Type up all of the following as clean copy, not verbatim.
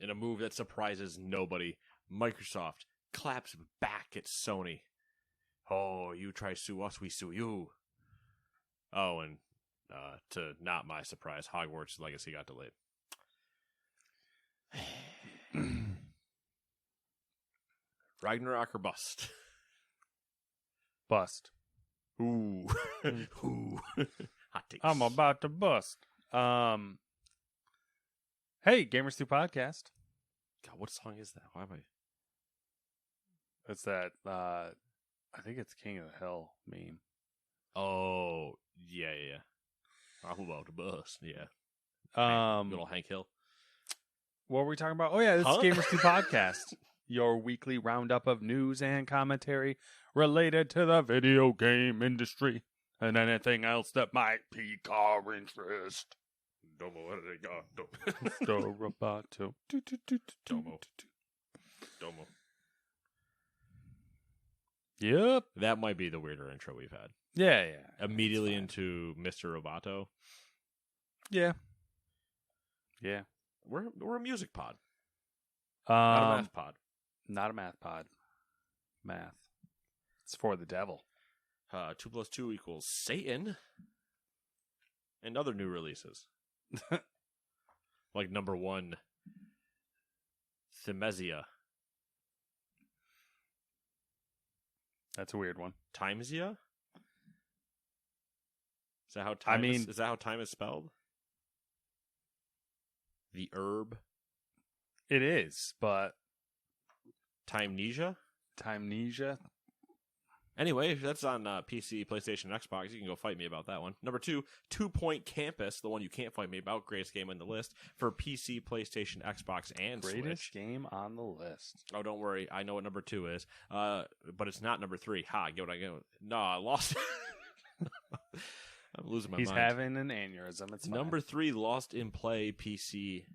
in a move that surprises nobody, Microsoft claps back at Sony. Oh, you try sue us, we sue you. Oh, and to not my surprise, Hogwarts Legacy got delayed. Ragnarok or bust? Bust. Ooh. Ooh. Hot takes. I'm about to bust. Hey, Gamers 2 Podcast. God, what song is that? Why am I... It's that, I think it's King of the Hill meme. Oh, yeah. I'm about to bust, yeah. Good old Hank Hill. What were we talking about? Oh, yeah, this is Gamers 2 Podcast. Your weekly roundup of news and commentary related to the video game industry and anything else that might pique our interest. Domo. Yep. That might be the weirder intro we've had. Yeah. Immediately into Mr. Roboto. Yeah. We're a music pod. Not a math pod. Not a math pod. Math. It's for the devil. 2 + 2 = Satan. And other new releases. Like number 1, Thymesia. That's a weird one. Timesia? Is that how time is that how time is spelled? The herb? It is, but Timenesia? Anyway, if that's on PC, PlayStation, Xbox, you can go fight me about that one. Number 2, 2 Point Campus, the one you can't fight me about, greatest game on the list for PC, PlayStation, Xbox, and greatest Switch. game on the list. Oh, don't worry, I know what number 2 is, but it's not number 3. Ha, get what I get? No, I lost. I'm losing my mind. He's having an aneurysm. It's fine. Number 3, Lost in Play, PC,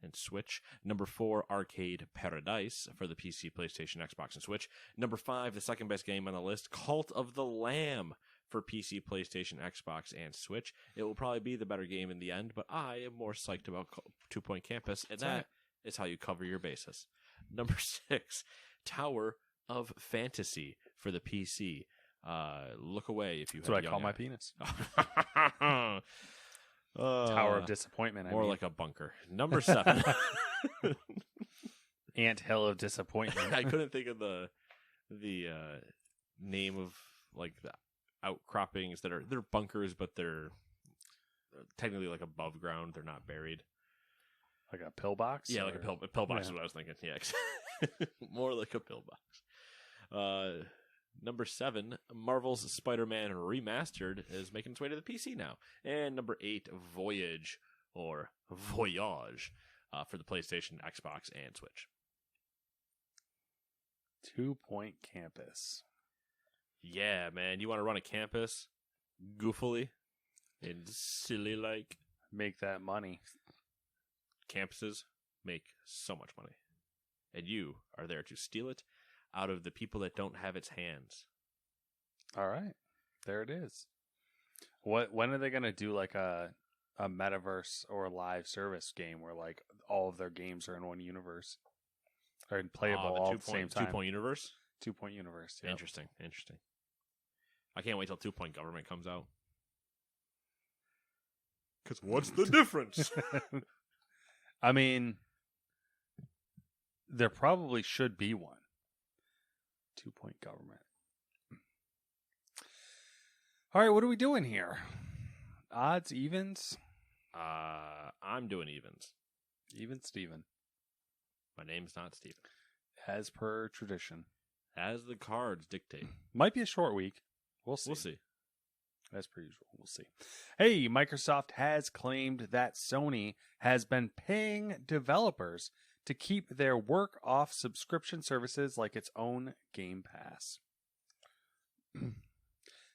and Switch. Number 4, Arcade Paradise for the PC, PlayStation, Xbox, and Switch. Number 5, the second best game on the list, Cult of the Lamb for PC, PlayStation, Xbox, and Switch. It will probably be the better game in the end, but I am more psyched about 2 Point Campus, and that is how you cover your bases. Number 6, Tower of Fantasy for the PC. Look away if you have That's what I call my penis. Tower of Disappointment. More like a bunker. Number 7. Ant Hill of Disappointment. I couldn't think of the name of like the outcroppings they're bunkers, but they're technically like above ground. They're not buried. Like a pillbox? Yeah, like a pillbox is what I was thinking. Yeah, more like a pillbox. Number 7, Marvel's Spider-Man Remastered is making its way to the PC now. And number 8, Voyage or Voyage for the PlayStation, Xbox, and Switch. 2 Point Campus. Yeah, man. You want to run a campus goofily and silly like? Make that money. Campuses make so much money. And you are there to steal it out of the people that don't have its hands. All right. There it is. When are they going to do like a metaverse or live service game where like all of their games are in one universe? Or playable all at the same time? 2 Point Universe? 2 Point Universe, yeah. Interesting. I can't wait till 2 Point Government comes out. Because what's the difference? I mean, there probably should be one. 2 Point Government. All right, what are we doing here? Odds, evens? I'm doing evens. Even Steven. My name's not Steven. As per tradition. As the cards dictate. Might be a short week. We'll see. We'll see. As per usual. We'll see. Hey, Microsoft has claimed that Sony has been paying developers to keep their work off subscription services like its own Game Pass.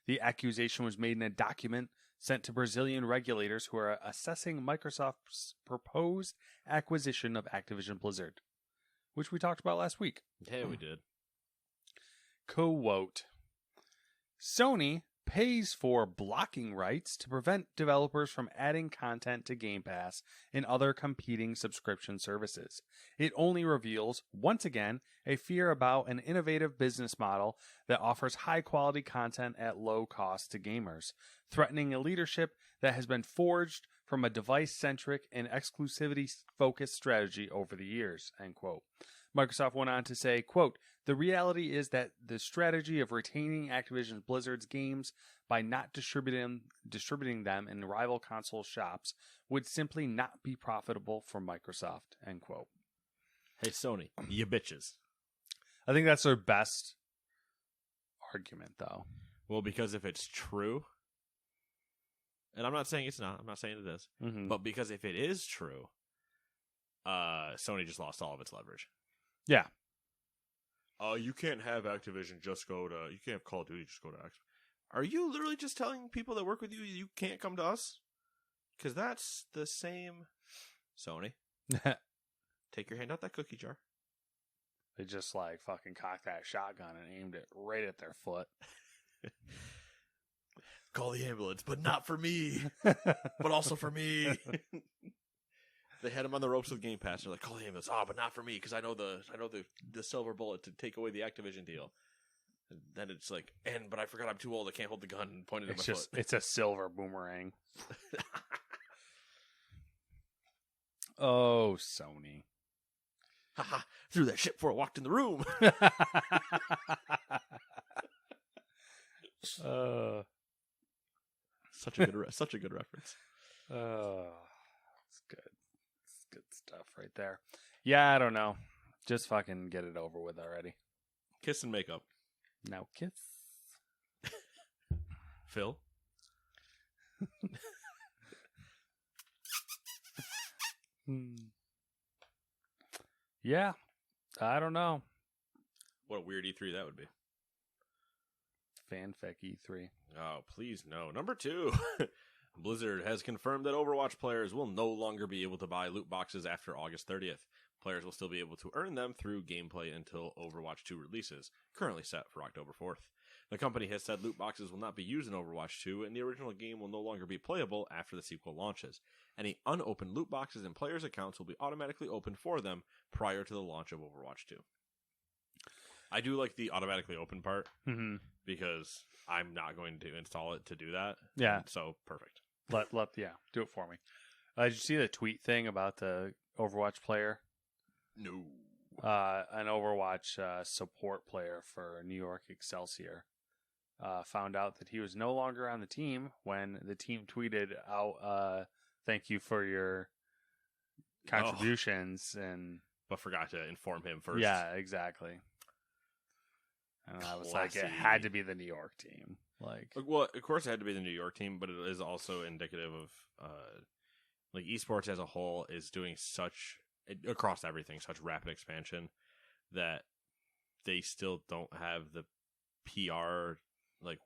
The accusation was made in a document sent to Brazilian regulators who are assessing Microsoft's proposed acquisition of Activision Blizzard, which we talked about last week. Yeah, we did. Quote, Sony pays for blocking rights to prevent developers from adding content to Game Pass and other competing subscription services. It only reveals, once again, a fear about an innovative business model that offers high-quality content at low cost to gamers, threatening a leadership that has been forged from a device-centric and exclusivity-focused strategy over the years, end quote. Microsoft went on to say, quote, "The reality is that the strategy of retaining Activision Blizzard's games by not distributing them in rival console shops would simply not be profitable for Microsoft," end quote. Hey, Sony, you bitches. I think that's their best argument, though. Well, because if it's true, and I'm not saying it's not, I'm not saying it is, but because if it is true, Sony just lost all of its leverage. Yeah. You can't have Activision just go to, you can't have Call of Duty just go to X. Are you literally just telling people that work with you can't come to us? Because that's the same. Sony, take your hand out that cookie jar. They just like fucking cocked that shotgun and aimed it right at their foot. Call the ambulance, but not for me. But also for me. They had him on the ropes with Game Pass. They're like, call the ambulance. Oh, but not for me, because I know the silver bullet to take away the Activision deal. And then it's like, but I forgot I'm too old. I can't hold the gun and point it at my foot. It's a silver boomerang. Oh, Sony. Haha, threw that shit before I walked in the room. Such a good reference. It's good. It's good stuff right there. Yeah, I don't know. Just fucking get it over with already. Kiss and make up. Now kiss. Phil? Yeah, I don't know. What a weird E3 that would be. Fanfic E3. Oh, please no. Number 2. Blizzard has confirmed that Overwatch players will no longer be able to buy loot boxes after August 30th. Players will still be able to earn them through gameplay until Overwatch 2 releases, currently set for October 4th. The company has said loot boxes will not be used in Overwatch 2, and the original game will no longer be playable after the sequel launches. Any unopened loot boxes in players' accounts will be automatically opened for them prior to the launch of Overwatch 2. I do like the automatically open part, because I'm not going to install it to do that. Yeah. So, perfect. Do it for me. Did you see the tweet thing about the Overwatch player? No. An Overwatch support player for New York Excelsior found out that he was no longer on the team when the team tweeted out, "Thank you for your contributions," but forgot to inform him first. Yeah, exactly. And I was like, it had to be the New York team. Well, of course it had to be the New York team, but it is also indicative of esports as a whole is doing across everything, such rapid expansion that they still don't have the PR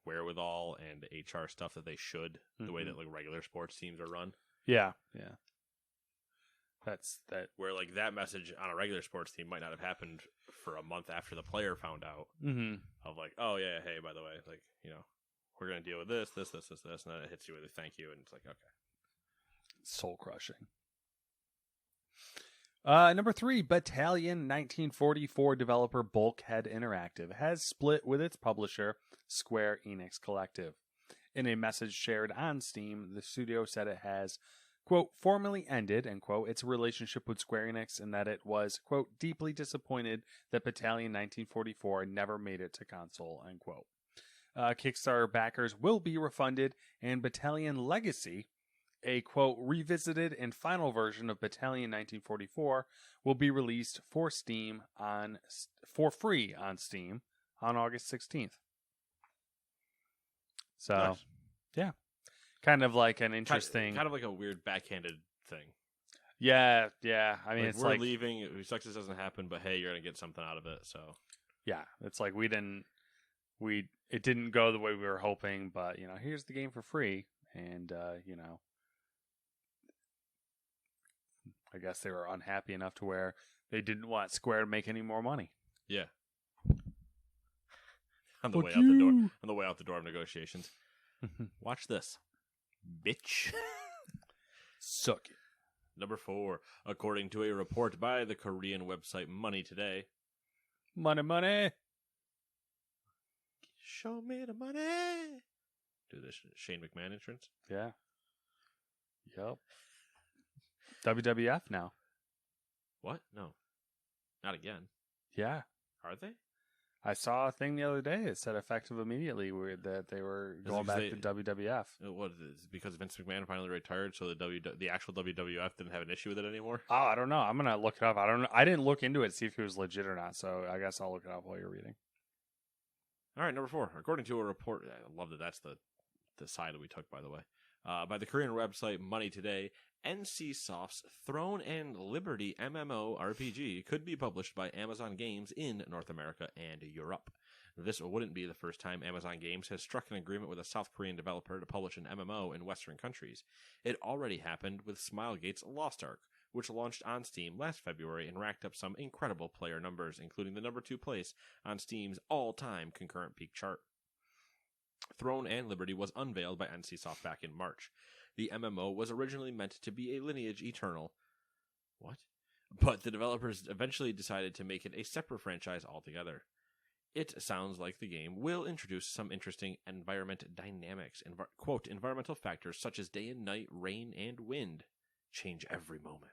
wherewithal and HR stuff that they should, the way that regular sports teams are run. Yeah. Yeah. That's that. Where that message on a regular sports team might not have happened for a month after the player found out of oh yeah, hey, by the way, we're going to deal with this, and then it hits you with a thank you, and it's like, okay. Soul crushing. Number 3, Battalion 1944 developer Bulkhead Interactive has split with its publisher, Square Enix Collective. In a message shared on Steam, the studio said it has, quote, formally ended, end quote, its relationship with Square Enix, and that it was, quote, deeply disappointed that Battalion 1944 never made it to console, end quote. Kickstarter backers will be refunded, and Battalion Legacy, a, quote, revisited and final version of Battalion 1944, will be released for free on Steam on August 16th. So, nice. Yeah. Kind of like an interesting... Kind of like a weird backhanded thing. Yeah. I mean, it's we're leaving. It sucks this doesn't happen, but hey, you're going to get something out of it, so... Yeah, it's like it didn't go the way we were hoping, but, here's the game for free, and, I guess they were unhappy enough to where they didn't want Square to make any more money. Yeah. On the way out the door of negotiations. Watch this. Bitch. Suck it. Number 4. According to a report by the Korean website Money Today. Money. Show me the money. Do the Shane McMahon entrance. Yeah. Yep. WWF now. What? No. Not again. Yeah. Are they? I saw a thing the other day. It said effective immediately that they were going back to WWF. What is it? Because Vince McMahon finally retired, so the actual WWF didn't have an issue with it anymore? Oh, I don't know. I'm gonna look it up. I don't know. I didn't look into it to see if it was legit or not, so I guess I'll look it up while you're reading. All right, number 4. According to a report, I love that that's the side that we took, by the way, by the Korean website Money Today, NCSoft's Throne and Liberty MMORPG could be published by Amazon Games in North America and Europe. This wouldn't be the first time Amazon Games has struck an agreement with a South Korean developer to publish an MMO in Western countries. It already happened with Smilegate's Lost Ark, which launched on Steam last February and racked up some incredible player numbers, including the number 2 place on Steam's all-time concurrent peak chart. Throne and Liberty was unveiled by NCSoft back in March. The MMO was originally meant to be a Lineage Eternal. What? But the developers eventually decided to make it a separate franchise altogether. It sounds like the game will introduce some interesting environment dynamics. Quote, environmental factors such as day and night, rain, and wind change every moment.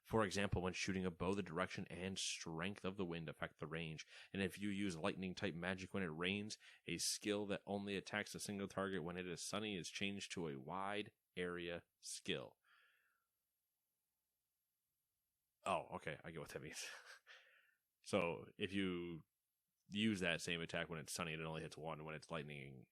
For example, when shooting a bow, the direction and strength of the wind affect the range, and if you use lightning-type magic when it rains, a skill that only attacks a single target when it is sunny is changed to a wide area skill. Oh, okay, I get what that means. So, if you use that same attack when it's sunny, it only hits 1. When it's lightning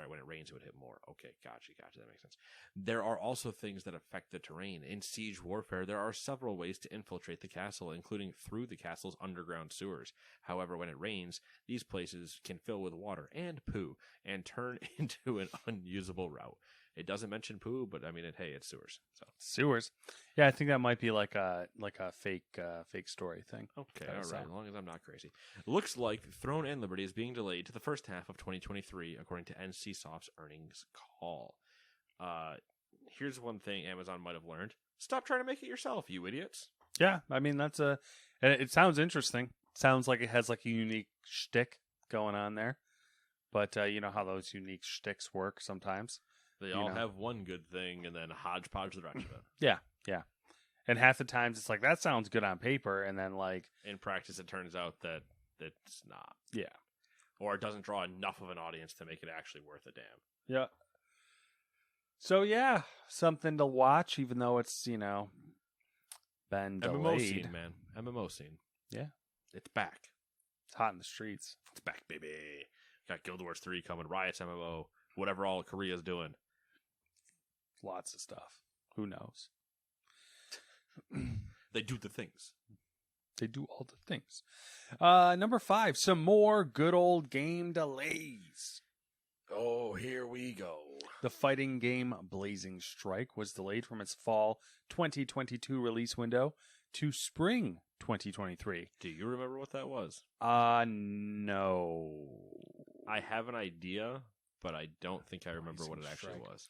when it rains, it would hit more. Okay, gotcha, that makes sense. There are also things that affect the terrain. In siege warfare, there are several ways to infiltrate the castle, including through the castle's underground sewers. However, when it rains, these places can fill with water and poo and turn into an unusable route. It doesn't mention poo, but I mean, it's sewers. So sewers. Yeah, I think that might be like a fake story thing. Okay, all right. As long as I'm not crazy. Looks like Throne and Liberty is being delayed to the first half of 2023, according to NCSoft's earnings call. Here's one thing Amazon might have learned: stop trying to make it yourself, you idiots. Yeah, I mean it sounds interesting. Sounds like it has like a unique shtick going on there, but you know how those unique shticks work sometimes. They all have one good thing, and then hodgepodge the rest of it. Yeah. And half the times it's like, that sounds good on paper, and then like... in practice, it turns out that it's not. Yeah. Or it doesn't draw enough of an audience to make it actually worth a damn. Yeah. So yeah, something to watch, even though it's, been delayed. MMO scene, man. MMO scene. Yeah. It's back. It's hot in the streets. It's back, baby. Got Guild Wars 3 coming, Riot's MMO, whatever all Korea's doing. Lots of stuff. Who knows? They do the things. They do all the things. Number 5, some more good old game delays. Oh, here we go. The fighting game Blazing Strike was delayed from its fall 2022 release window to spring 2023. Do you remember what that was? No. I have an idea, but I don't think I remember what it actually was.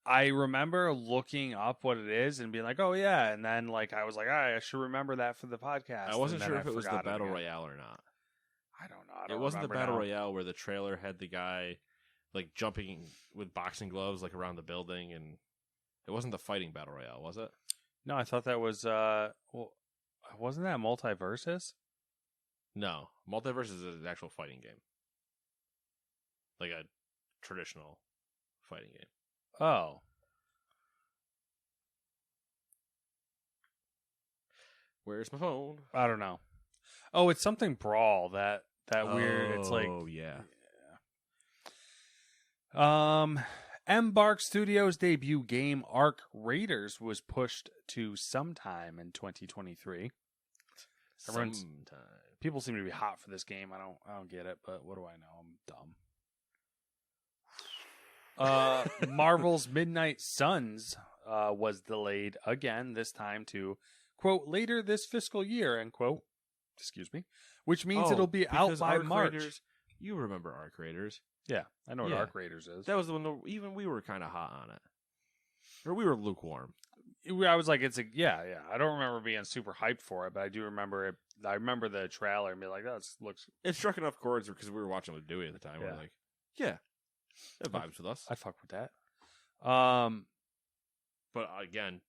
I remember looking up what it is and being like, oh, yeah. And then I was like, I should remember that for the podcast. I wasn't sure if it was the Battle Royale or not. I don't know. It wasn't the Battle Royale where the trailer had the guy jumping with boxing gloves around the building, and it wasn't the fighting Battle Royale, was it? No, I thought that was, wasn't that Multiversus? No. Multiversus is an actual fighting game. Like a traditional fighting game. Oh. Where's my phone? I don't know. Oh, it's something Brawl, that weird. It's like... Oh, yeah. Embark Studios' debut game Arc Raiders was pushed to sometime in 2023. People seem to be hot for this game. I don't get it, but what do I know? I'm dumb. Marvel's Midnight Suns was delayed again, this time to, quote, later this fiscal year, end quote. Excuse me. Which means it'll be out by March. You remember Arc Raiders. Yeah, I know what Yeah. Arc Raiders is. That was the one that even we were kind of hot on it. Or we were lukewarm. I was like, yeah. I don't remember being super hyped for it, but I do remember it. I remember the trailer and be like, that looks. It struck enough chords because we were watching with Dewey at the time. Yeah. We're like, yeah, it vibes with us. I'd fuck with that. But again,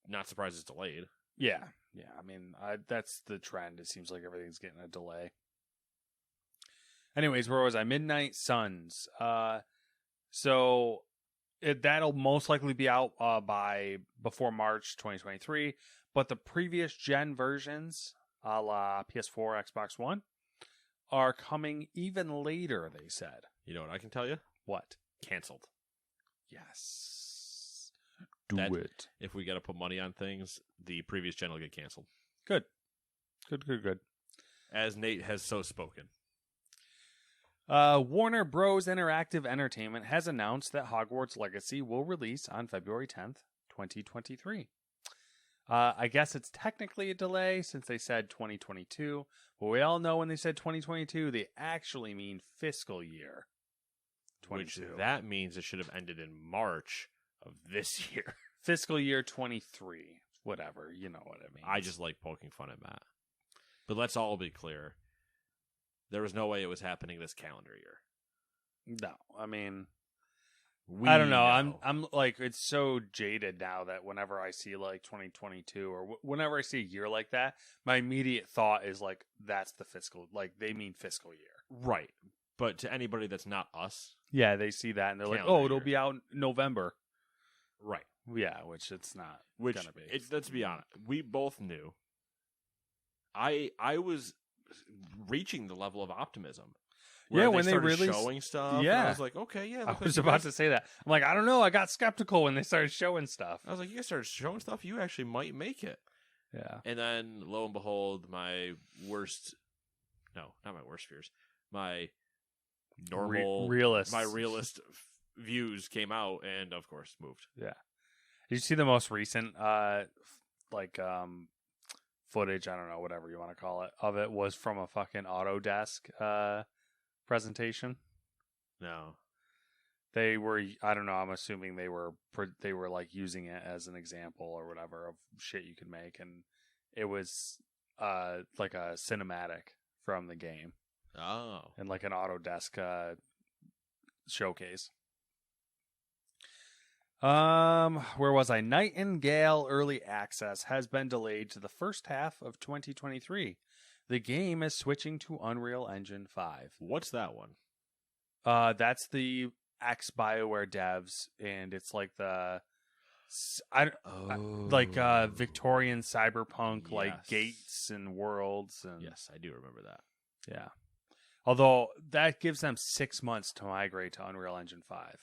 not surprised it's delayed. Yeah. I mean, that's the trend. It seems like everything's getting a delay. Anyways, where was I? Midnight Suns. So that'll most likely be out by before March 2023. But the previous gen versions, a la PS4, Xbox One, are coming even later. They said. You know what I can tell you? What? Canceled. Yes. Do it. If we got to put money on things, the previous gen will get canceled. Good. As Nate has so spoken. Warner Bros. Interactive Entertainment has announced that Hogwarts Legacy will release on February 10th, 2023. I guess it's technically a delay since they said 2022, but we all know when they said 2022, they actually mean fiscal year 22. Which that means it should have ended in March of this year. Fiscal year 23. Whatever, you know what I mean. I just like poking fun at Matt. But let's all be clear. There was no way it was happening this calendar year. No, I mean, I don't know. I'm like, it's so jaded now that whenever I see like 2022 or whenever I see a year like that, my immediate thought is like, that's the fiscal, like they mean fiscal year. Right. But to anybody that's not us. Yeah, they see that and they're like, Calendar it'll year. be out in November. Right. Yeah, which it's not Which, gonna be. let's be honest, we both knew. I was reaching the level of optimism. Yeah, when they started really showing stuff. yeah. And I was like, okay, yeah. I was about to say that. I'm like, I don't know. I got skeptical when they started showing stuff. I was like, you guys started showing stuff. You actually might make it. Yeah. And then, lo and behold, my worst, no, not my worst fears, my normal, realist, my realist views came out and, of course, moved. Yeah. Did you see the most recent, footage? I don't know, whatever you want to call it, of it was from a fucking Autodesk presentation. No. They were, I don't know, I'm assuming they were like using it as an example or whatever of shit you could make, and it was like a cinematic from the game. Oh. And like an Autodesk showcase. Where was I? Nightingale Early Access has been delayed to the first half of 2023. The game is switching to Unreal Engine 5. What's that one? That's the ex-BioWare devs, and it's like the Victorian cyberpunk, Yes. like gates and worlds. And Yes, I do remember that. yeah. Although that gives them 6 months to migrate to Unreal Engine 5.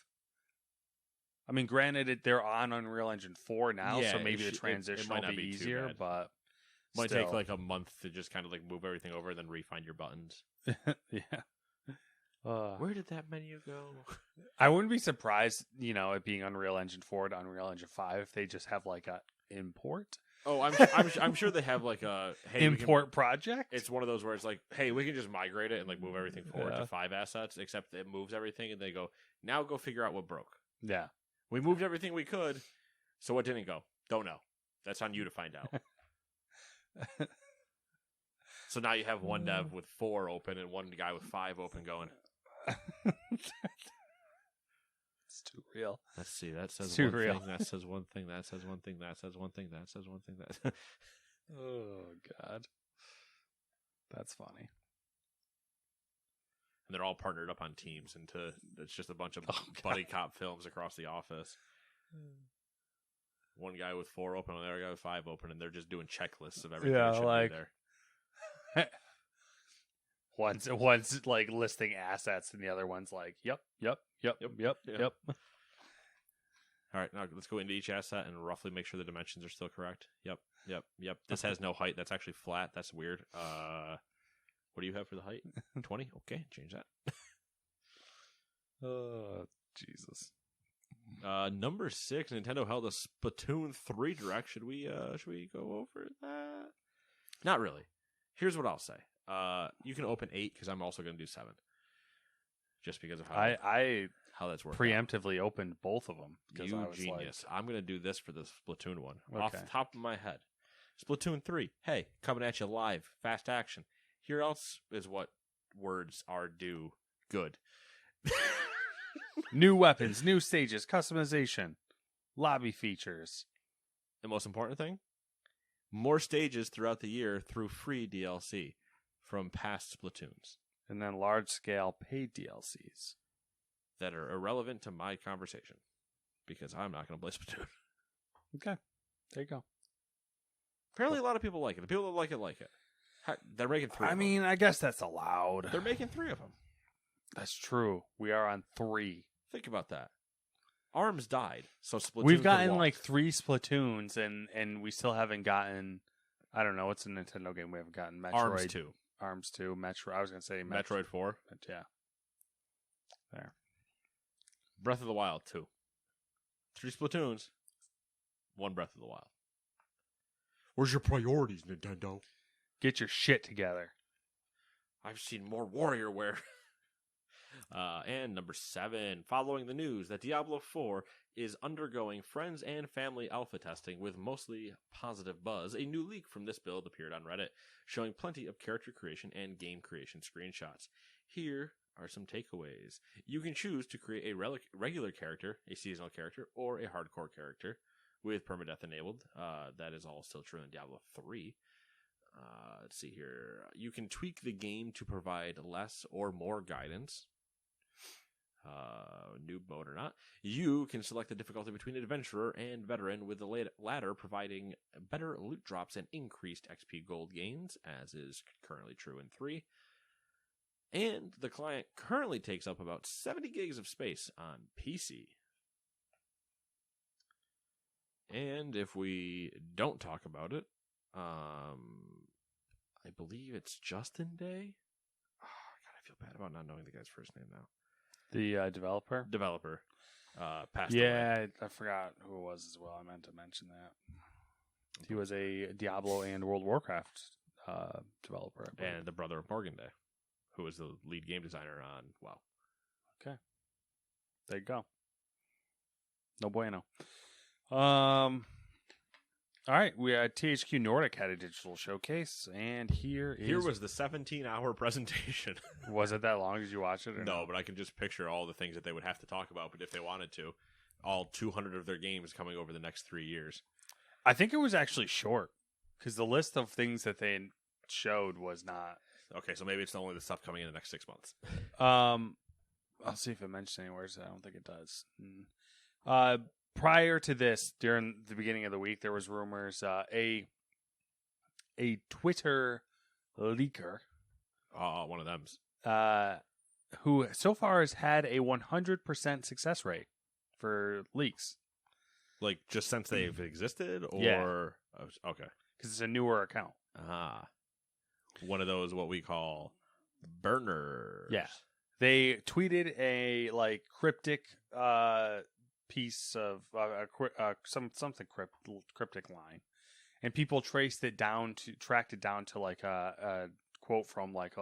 I mean, granted, they're on Unreal Engine 4 now, Yeah, so maybe it the transition might will not be be too easier, bad. but Might still. take like a month to just kind of like move everything over and then refine your buttons. Yeah. Where did that menu go? I wouldn't be surprised, it being Unreal Engine 4 to Unreal Engine 5 if they just have like a import. Oh, I'm sure they have like a import project. It's one of those where it's like, hey, we can just migrate it and like move everything forward Yeah. to 5 assets, except it moves everything, and they go, now go figure out what broke. Yeah. We moved everything we could, so what didn't go? Don't know. That's on you to find out. So now you have one dev with 4 open and one guy with 5 open going. It's too real. Let's see. That says Too one real. thing. That says one thing. That says one thing. That says one thing. That says one thing. That. Oh, God. That's funny. And they're all partnered up on teams, and it's just a bunch of buddy cop films across the office. One guy with 4 open, and the other guy with 5 open, and they're just doing checklists of everything that should be there. One's like listing assets, and the other one's like, yep. All right, now let's go into each asset and roughly make sure the dimensions are still correct. Yep. This has no height. That's actually flat. That's weird. What do you have for the height? 20? Okay, change that. Oh, Jesus. Number 6, Nintendo held a Splatoon 3 Direct. Should we go over that? Not really. Here's what I'll say. You can open 8 because I'm also going to do 7. just because of how I that's worked. preemptively opened both of them. You I was genius. I'm going to do this for the Splatoon one. Okay. Off the top of my head. Splatoon 3. Hey, coming at you live. Fast action. Here else is what words are due. Good. New weapons, new stages, customization, lobby features. The most important thing? More stages throughout the year through free DLC from past Splatoons. And then large-scale paid DLCs. That are irrelevant to my conversation. Because I'm not going to play Splatoon. Okay. There you go. Apparently a lot of people like it. The people that like it. They're making 3 of them. I mean, I guess that's allowed. They're making 3 of them. That's true. We are on 3. Think about that. ARMS died, so Splatoon We've could gotten walk. like 3 Splatoons, and we still haven't gotten. I don't know. What's a Nintendo game we haven't gotten? Metroid ARMS 2. ARMS 2. Metro. I was gonna say Metroid 4. Yeah. There. Breath of the Wild 2. 3 Splatoons. 1 Breath of the Wild. Where's your priorities, Nintendo? Get your shit together. I've seen more WarriorWare. And number 7, following the news that Diablo 4 is undergoing friends and family alpha testing with mostly positive buzz, a new leak from this build appeared on Reddit, showing plenty of character creation and game creation screenshots. Here are some takeaways. You can choose to create a regular character, a seasonal character, or a hardcore character with permadeath enabled. That is all still true in Diablo 3. Let's see here. You can tweak the game to provide less or more guidance. Noob mode or not. You can select the difficulty between adventurer and veteran, with the latter providing better loot drops and increased XP gold gains, as is currently true in 3. And the client currently takes up about 70 gigs of space on PC. And if we don't talk about it, I believe it's Justin Day. Oh, God, I feel bad about not knowing the guy's first name now. The developer Passed away. Yeah, I forgot who it was as well. I meant to mention that. He was a Diablo and World of Warcraft developer. I believe. And the brother of Morgan Day, who was the lead game designer on WoW. Okay. There you go. No bueno. All right, we THQ Nordic had a digital showcase, and here was the 17-hour presentation. Was it that long? Did you watch it? Or no, but I can just picture all the things that they would have to talk about. But if they wanted to, all 200 of their games coming over the next 3 years. I think it was actually short because the list of things that they showed was not. Okay, so maybe it's only the stuff coming in the next 6 months. I'll see if it mentions anywhere. So I don't think it does. Prior to this, during the beginning of the week, there was rumors a Twitter leaker, one of them's, who so far has had a 100% success rate for leaks. Like just since they've existed, or Yeah. Okay, because it's a newer account. One of those what we call burners. Yeah, they tweeted a like cryptic piece of something cryptic line, and people tracked it down to like a quote from like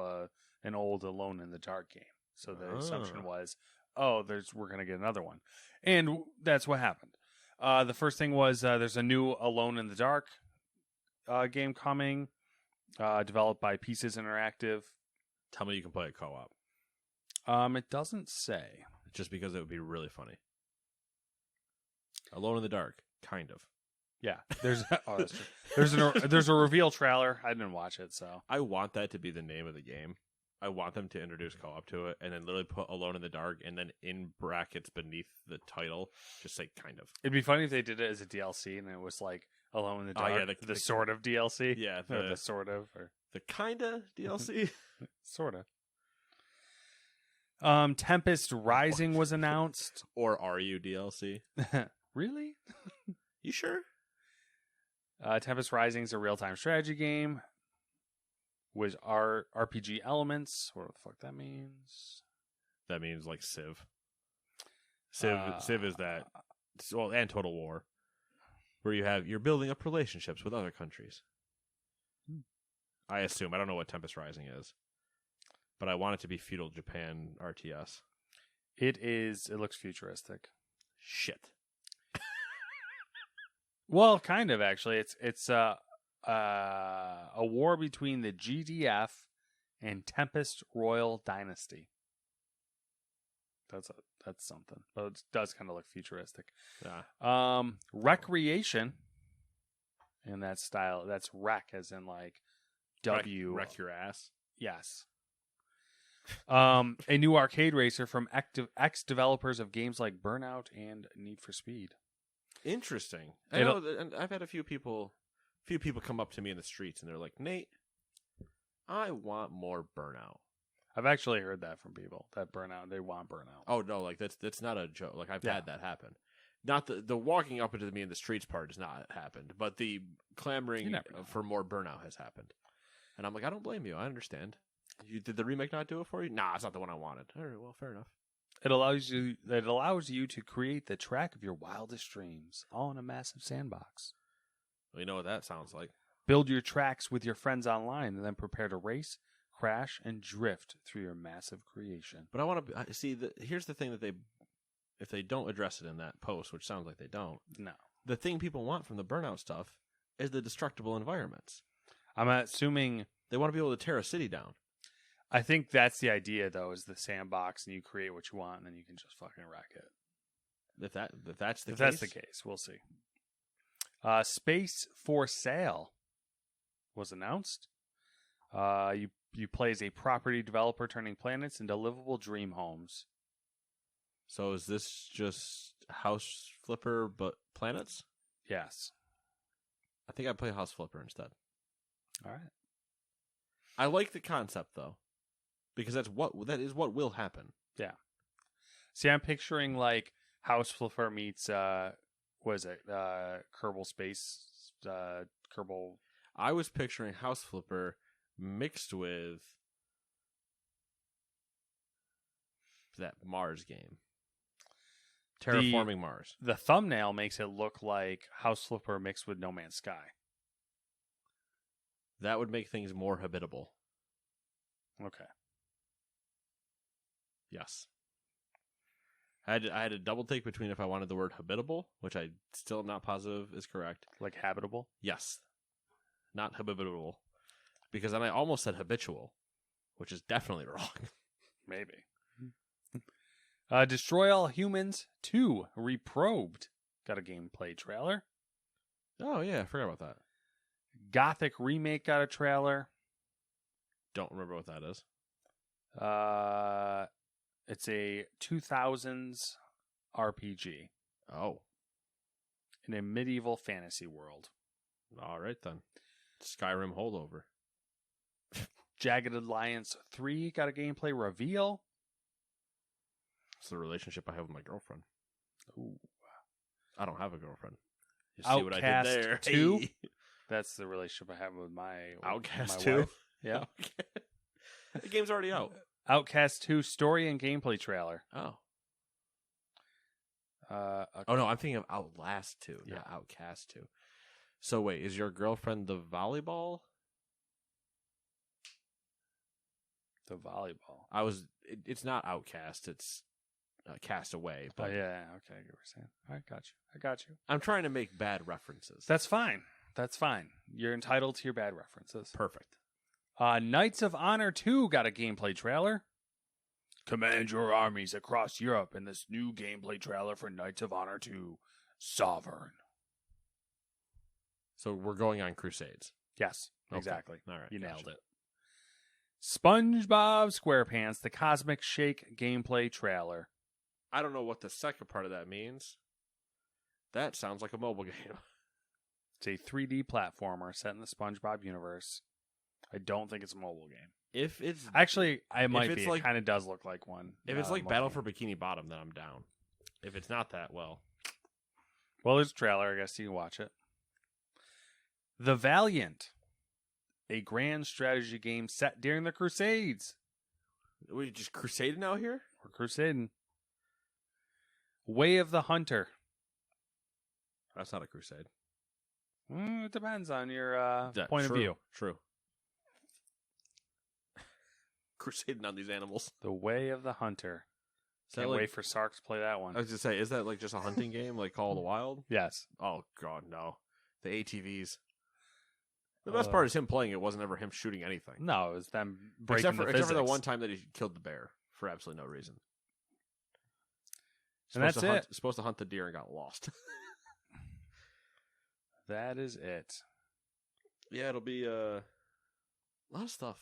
an old Alone in the Dark game. So the assumption was, we're gonna get another one, and that's what happened. The first thing was there's a new Alone in the Dark game coming, developed by Pieces Interactive. Tell me you can play it co-op. It doesn't say. Just because it would be really funny. Alone in the Dark, kind of. Yeah, that's true. There's a reveal trailer. I didn't watch it, so I want that to be the name of the game. I want them to introduce co-op to it, and then literally put Alone in the Dark, and then in brackets beneath the title, just say kind of. It'd be funny if they did it as a DLC, and it was like Alone in the Dark, the sort of DLC. Yeah, the sort of, or the kinda DLC. Sort of. Tempest Rising was announced. Or are you DLC? Really? You sure? Tempest Rising is a real-time strategy game with RPG elements. What the fuck that means? That means like Civ. Civ is that. Well, and Total War, where you're building up relationships with other countries. I assume. I don't know what Tempest Rising is. but I want it to be feudal Japan RTS. It is. It looks futuristic. Shit. Well, kind of actually. It's a war between the GDF and Tempest Royal Dynasty. That's something, but it does kind of look futuristic. Yeah. Recreation in that style. That's rec, as in like W. Wreck your ass. Yes. A new arcade racer from ex-developers of games like Burnout and Need for Speed. Interesting. I know, and I've had a few people come up to me in the streets, and they're like, "Nate, I want more Burnout." I've actually heard that from people. That Burnout, they want Burnout. Oh no, like that's not a joke. Like I've had that happen. Not the walking up into me in the streets part has not happened, but the clamoring for more Burnout has happened. And I'm like, I don't blame you. I understand. Did the remake not do it for you? Nah, it's not the one I wanted. All right, well, fair enough. It allows you to create the track of your wildest dreams, all in a massive sandbox. Well, you know what that sounds like. Build your tracks with your friends online, and then prepare to race, crash, and drift through your massive creation. But I want to see. Here's the thing that if they don't address it in that post, which sounds like they don't. No. The thing people want from the Burnout stuff is the destructible environments. I'm assuming they want to be able to tear a city down. I think that's the idea, though, is the sandbox, and you create what you want, and then you can just fucking wreck it. If that's the case, we'll see. Space for Sale was announced. You play as a property developer turning planets into livable dream homes. So is this just House Flipper but planets? Yes. I think I'd play House Flipper instead. All right. I like the concept though, because that is what will happen. Yeah. See, I'm picturing like House Flipper meets Kerbal Space Kerbal. I was picturing House Flipper mixed with that Mars game. Terraforming Mars. The thumbnail makes it look like House Flipper mixed with No Man's Sky. That would make things more habitable. Okay. Yes. I had a double take between if I wanted the word habitable, which I still am not positive is correct. Like habitable? Yes. Not habitable. Because then I almost said habitual, which is definitely wrong. Maybe. Destroy All Humans 2 Reprobed. Got a gameplay trailer. Oh, yeah. I forgot about that. Gothic Remake got a trailer. Don't remember what that is. It's a 2000s RPG. Oh. In a medieval fantasy world. All right, then. Skyrim holdover. Jagged Alliance 3 got a gameplay reveal. It's the relationship I have with my girlfriend. Ooh. I don't have a girlfriend. You see what I did there? 2? Hey. That's the relationship I have with my Outcast my 2? Wife. Yeah. Okay. The game's already out. Outcast 2 story and gameplay trailer. Oh. Okay. Oh, no, I'm thinking of Outlast 2, yeah. not Outcast 2. So wait, is your girlfriend the volleyball? The volleyball. It's not Outcast, it's Cast Away. But yeah, okay, I get what you're saying. All right, I got you. I'm trying to make bad references. That's fine. You're entitled to your bad references. Perfect. Knights of Honor 2 got a gameplay trailer. Command your armies across Europe in this new gameplay trailer for Knights of Honor 2 Sovereign. So we're going on crusades. Yes, okay. Exactly. All right, you nailed it. SpongeBob SquarePants The Cosmic Shake gameplay trailer. I don't know what the second part of that means. That sounds like a mobile game. It's a 3D platformer set in the SpongeBob universe. I don't think it's a mobile game. If it's actually, it might be. Like, it kind of does look like one. If it's like Battle for Bikini Bottom, then I'm down. If it's not that, well, there's a trailer. I guess you can watch it. The Valiant, a grand strategy game set during the Crusades. We just crusading out here? We're crusading. Way of the Hunter. That's not a crusade. It depends on your point of view. True. crusading on these animals. The Way of the Hunter. Can't wait for Sark to play that one. I was just say, is that like just a hunting game, like Call of the Wild? Yes. Oh God, no. The ATVs. The best part is him playing it. Wasn't ever him shooting anything. No, it was them breaking except for the one time that he killed the bear for absolutely no reason. And that's it. Supposed to hunt the deer and got lost. That is it. Yeah, it'll be a lot of stuff.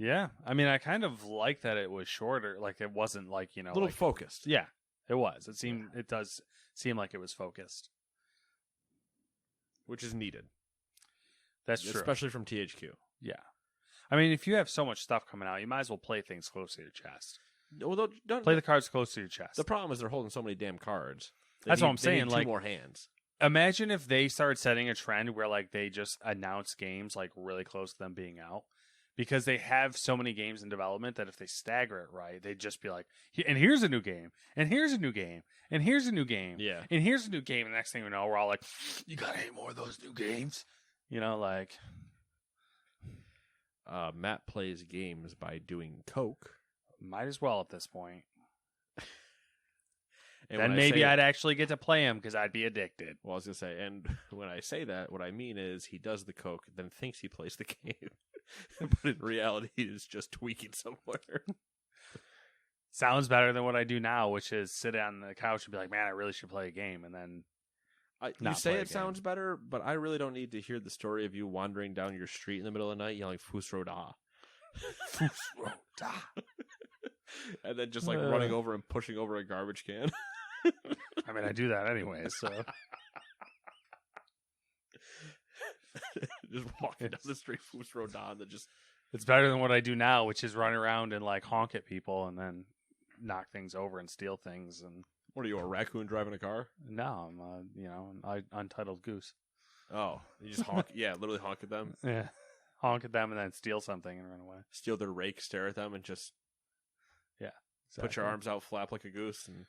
Yeah, I mean, I kind of like that it was shorter. Like it wasn't like a little focused. Yeah, it was. It does seem like it was focused, which is needed. That's true, especially from THQ. Yeah, I mean, if you have so much stuff coming out, you might as well play things close to your chest. Well, play the cards close to your chest. The problem is they're holding so many damn cards. That's what I'm saying. Need like 2 more hands. Imagine if they started setting a trend where like they just announce games like really close to them being out. Because they have so many games in development that if they stagger it right, they'd just be like, and here's a new game, and here's a new game, and here's a new game, yeah, and here's a new game. And the next thing we know, we're all like, you got any more of those new games? You know, like. Matt plays games by doing coke. Might as well at this point. And then maybe I'd actually get to play him because I'd be addicted. Well, I was going to say, and when I say that, what I mean is he does the coke, then thinks he plays the game. But in reality, he's just tweaking somewhere. Sounds better than what I do now, which is sit on the couch and be like, man, I really should play a game. And then you say it sounds better, but I really don't need to hear the story of you wandering down your street in the middle of the night yelling, Fusroda. Fusroda. And then just like running over and pushing over a garbage can. I mean, I do that anyway, so. Just walking down the street, Fusroda, that just. It's better than what I do now, which is run around and like honk at people and then knock things over and steal things. And what are you, a raccoon driving a car? No, I'm an untitled goose. Oh, you just honk? Yeah, literally honk at them. Yeah, honk at them and then steal something and run away. Steal their rake, stare at them, and just put your arms out, flap like a goose. And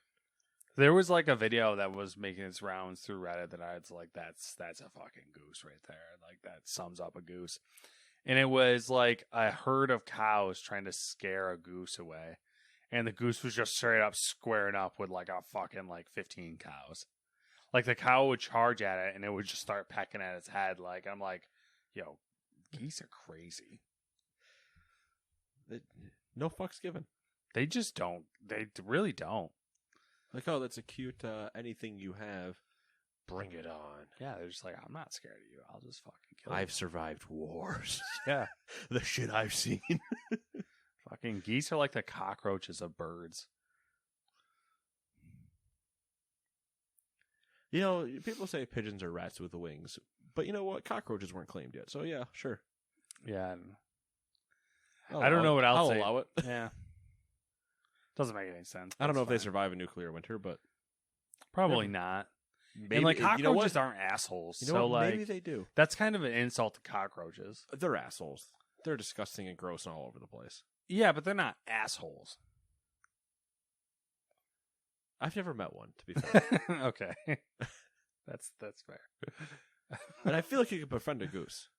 there was like a video that was making its rounds through Reddit that I was like, that's a fucking goose right there. Like that sums up a goose. And it was like a herd of cows trying to scare a goose away. And the goose was just straight up squaring up with like a fucking like 15 cows. Like the cow would charge at it and it would just start pecking at its head. Like, I'm like, yo, geese are crazy. No fucks given. They just don't. They really don't. Like, oh, that's a cute anything you have. Bring it on. Yeah, they're just like, I'm not scared of you. I'll just fucking kill you. I've survived wars. Yeah. The shit I've seen. Fucking geese are like the cockroaches of birds. You know, people say pigeons are rats with the wings. But you know what? Cockroaches weren't claimed yet. So yeah, sure. Yeah. I don't know what else. I'll allow it. Yeah. Doesn't make any sense. I don't know if they survive a nuclear winter, but probably not. Maybe, and like cockroaches aren't assholes. You know so what? like Maybe they do. That's kind of an insult to cockroaches. They're assholes. They're disgusting and gross and all over the place. Yeah, but they're not assholes. I've never met one, to be fair. Okay. That's fair. And I feel like you could befriend a goose.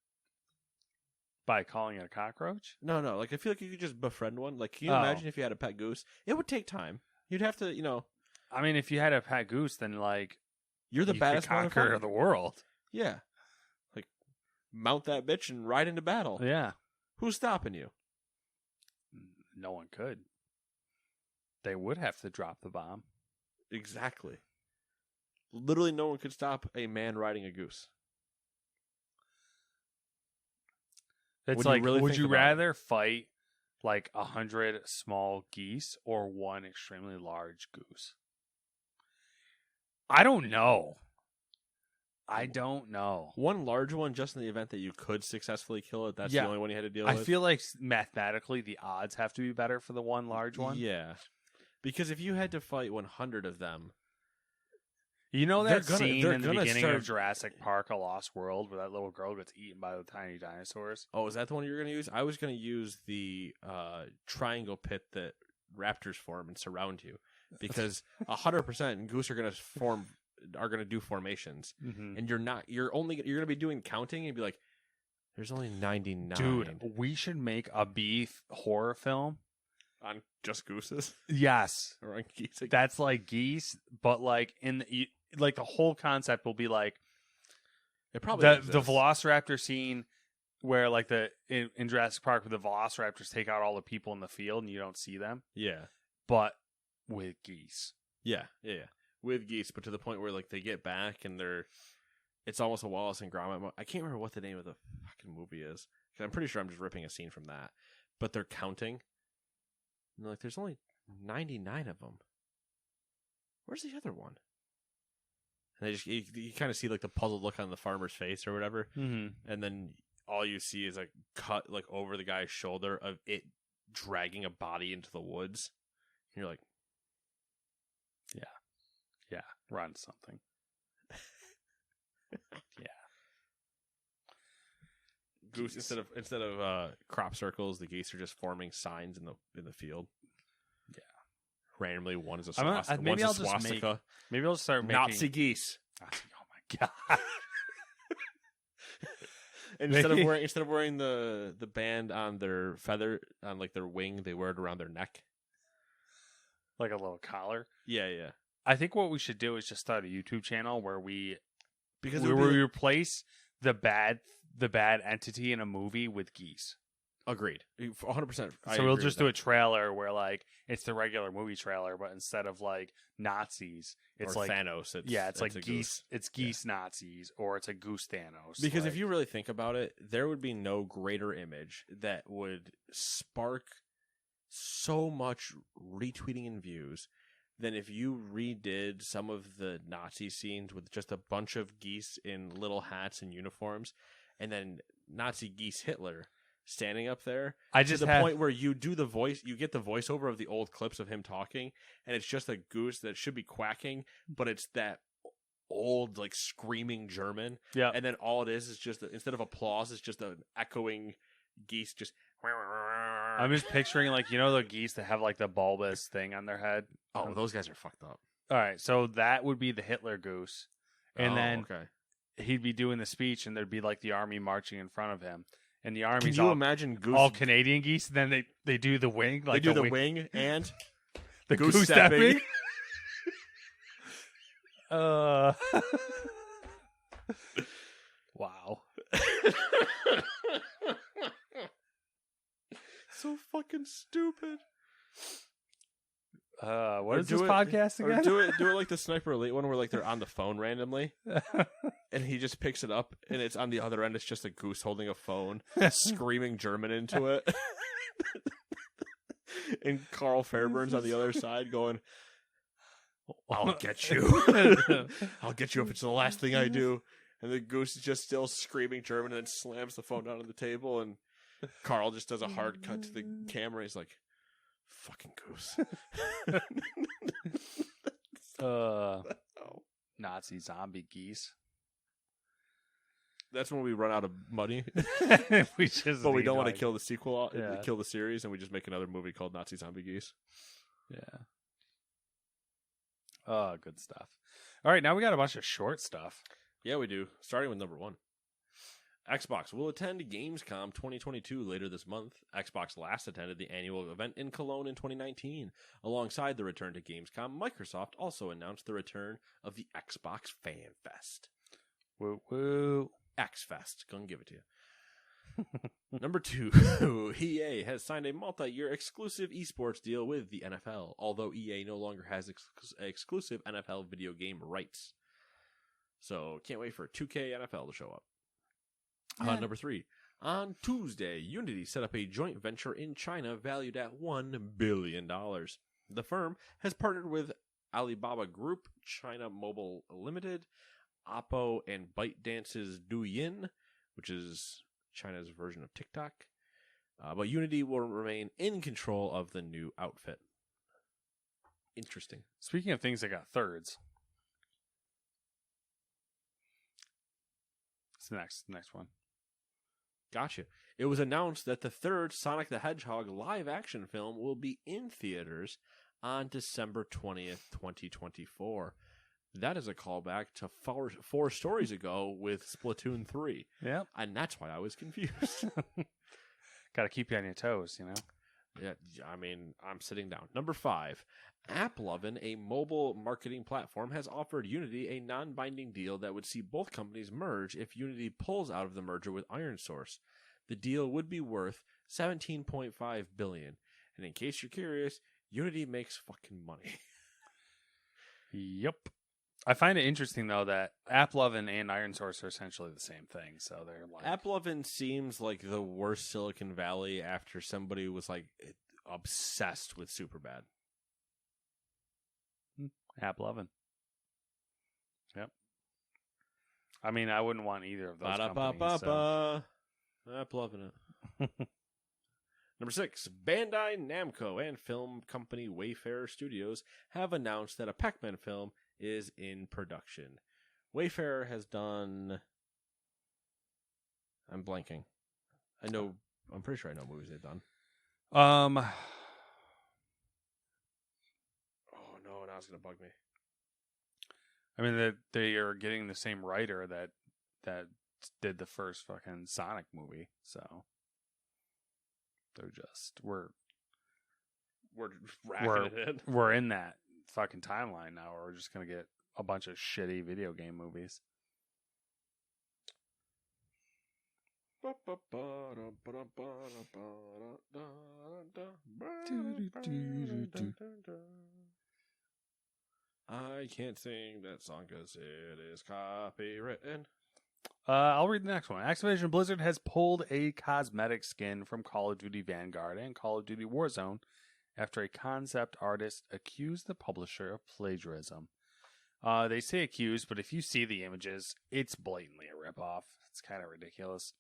By calling it a cockroach? No. Like, I feel like you could just befriend one. Like, can you imagine if you had a pet goose? It would take time. You'd have to, I mean, if you had a pet goose, then, like... You're the baddest conqueror of the world. Yeah. Like, mount that bitch and ride into battle. Yeah. Who's stopping you? No one could. They would have to drop the bomb. Exactly. Literally no one could stop a man riding a goose. It's like, would you rather fight like 100 small geese or one extremely large goose? I don't know. One large one, just in the event that you could successfully kill it, that's the only one you had to deal with? I feel like mathematically the odds have to be better for the one large one. Yeah. Because if you had to fight 100 of them... You know that scene in the beginning of Jurassic Park, A Lost World, where that little girl gets eaten by the tiny dinosaurs? Oh, is that the one you were going to use? I was going to use the triangle pit that raptors form and surround you. Because 100% goose are going to do formations. Mm-hmm. And you're going to be doing counting and be like, There's only 99. Dude, we should make a bee horror film. On just gooses? Yes. Or on geese? That's like geese, but like like the whole concept will be like It probably the Velociraptor scene where like in Jurassic Park where the Velociraptors take out all the people in the field and you don't see them. Yeah. But with geese. Yeah. With geese, but to the point where like they get back and it's almost a Wallace and Gromit. I can't remember what the name of the fucking movie is. 'Cause I'm pretty sure I'm just ripping a scene from that. But they're counting. And they're like, there's only 99 of them. Where's the other one? And they just you kind of see like the puzzled look on the farmer's face or whatever. Mm-hmm. And then all you see is like cut like over the guy's shoulder of it dragging a body into the woods. And you're like, yeah, we're on to something. Yeah. Goose instead of crop circles, the geese are just forming signs in the field. Yeah. Randomly, one is a swastika. Maybe I'll just start making Nazi geese. Oh my god. Instead of wearing the band on their feather on like their wing, they wear it around their neck. Like a little collar. Yeah. I think what we should do is just start a YouTube channel where we replace the bad entity in a movie with geese. Agreed. 100%. So we'll just do a trailer where like it's the regular movie trailer, but instead of like Nazis, it's or like Thanos. It's like geese. Goose. It's geese Nazis, or it's a goose Thanos. Because if you really think about it, there would be no greater image that would spark so much retweeting and views than if you redid some of the Nazi scenes with just a bunch of geese in little hats and uniforms, and then Nazi geese Hitler standing up there to the point where you do the voice, you get the voiceover of the old clips of him talking, and it's just a goose that should be quacking, but it's that old like screaming German. Yeah, and then all it is just instead of applause, it's just an echoing geese just. I'm just picturing like the geese that have like the bulbous thing on their head. Oh, those guys are fucked up. All right, so that would be the Hitler goose, and then okay. He'd be doing the speech, and there'd be like the army marching in front of him, and the army's Can you imagine goose? All Canadian geese. And then they do the wing, like they do the wing and the goose stepping. Wow. So fucking stupid. What is this podcast again? Do it like the Sniper Elite one where like they're on the phone randomly, and he just picks it up, and it's on the other end. It's just a goose holding a phone, screaming German into it, and Carl Fairbairn's on the other side going, "I'll get you. I'll get you if it's the last thing I do." And the goose is just still screaming German, and then slams the phone down on the table, and Carl just does a hard cut to the camera. He's like, "Fucking goose." Nazi zombie geese. That's when we run out of money. But we don't want to kill the sequel, kill the series, and we just make another movie called Nazi Zombie Geese. Yeah. Oh, good stuff. All right, now we got a bunch of short stuff. Yeah, we do. Starting with number 1. Xbox will attend Gamescom 2022 later this month. Xbox last attended the annual event in Cologne in 2019. Alongside the return to Gamescom, Microsoft also announced the return of the Xbox Fan Fest. Woo woo. X-Fest. Gonna give it to you. Number 2, EA has signed a multi-year exclusive esports deal with the NFL, although EA no longer has exclusive NFL video game rights. So, can't wait for 2K NFL to show up. Number 3. On Tuesday, Unity set up a joint venture in China valued at $1 billion. The firm has partnered with Alibaba Group, China Mobile Limited, Oppo, and ByteDance's Douyin, which is China's version of TikTok. But Unity will remain in control of the new outfit. Interesting. Speaking of things that got thirds. It's the next one. Gotcha. It was announced that the third Sonic the Hedgehog live-action film will be in theaters on December 20th, 2024. That is a callback to four stories ago with Splatoon 3. Yep. And that's why I was confused. Got to keep you on your toes, you know? Yeah, I mean, I'm sitting down. Number 5. AppLovin, a mobile marketing platform, has offered Unity a non-binding deal that would see both companies merge if Unity pulls out of the merger with IronSource. The deal would be worth $17.5 billion. And in case you're curious, Unity makes fucking money. Yep. I find it interesting, though, that AppLovin and IronSource are essentially the same thing. So they're like... AppLovin seems like the worst Silicon Valley after somebody was like obsessed with Superbad. AppLovin. Yep. I mean, I wouldn't want either of those companies. So. AppLovin it. Number 6, Bandai Namco and film company Wayfarer Studios have announced that a Pac-Man film is in production. Wayfarer has done... I'm blanking. I'm pretty sure I know movies they've done. Oh no, now it's going to bug me. I mean, they are getting the same writer that did the first fucking Sonic movie, so they're just we're racking it in. We're in that fucking timeline now where we're just gonna get a bunch of shitty video game movies. I can't sing that song because it is copywritten. I'll read the next one. Activision Blizzard has pulled a cosmetic skin from Call of Duty Vanguard and Call of Duty Warzone after a concept artist accused the publisher of plagiarism. They say accused, but if you see the images, it's blatantly a ripoff. It's kind of ridiculous.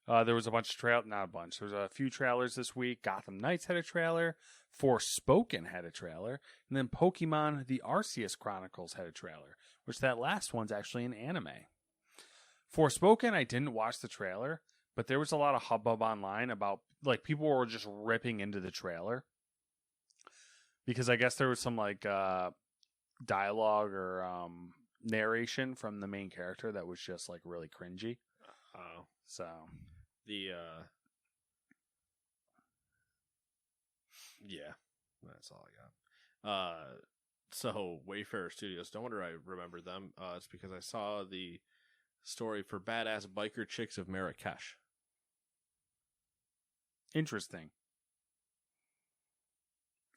There was a bunch of not a bunch. There was a few trailers this week. Gotham Knights had a trailer. Forspoken had a trailer. And then Pokemon The Arceus Chronicles had a trailer, which that last one's actually an anime. Forspoken, I didn't watch the trailer, but there was a lot of hubbub online about, like, people were just ripping into the trailer. Because I guess there was some, like, dialogue or narration from the main character that was just, like, really cringy. So... Yeah, that's all I got. So Wayfarer Studios, no wonder I remember them. It's because I saw the story for Badass Biker Chicks of Marrakesh. Interesting.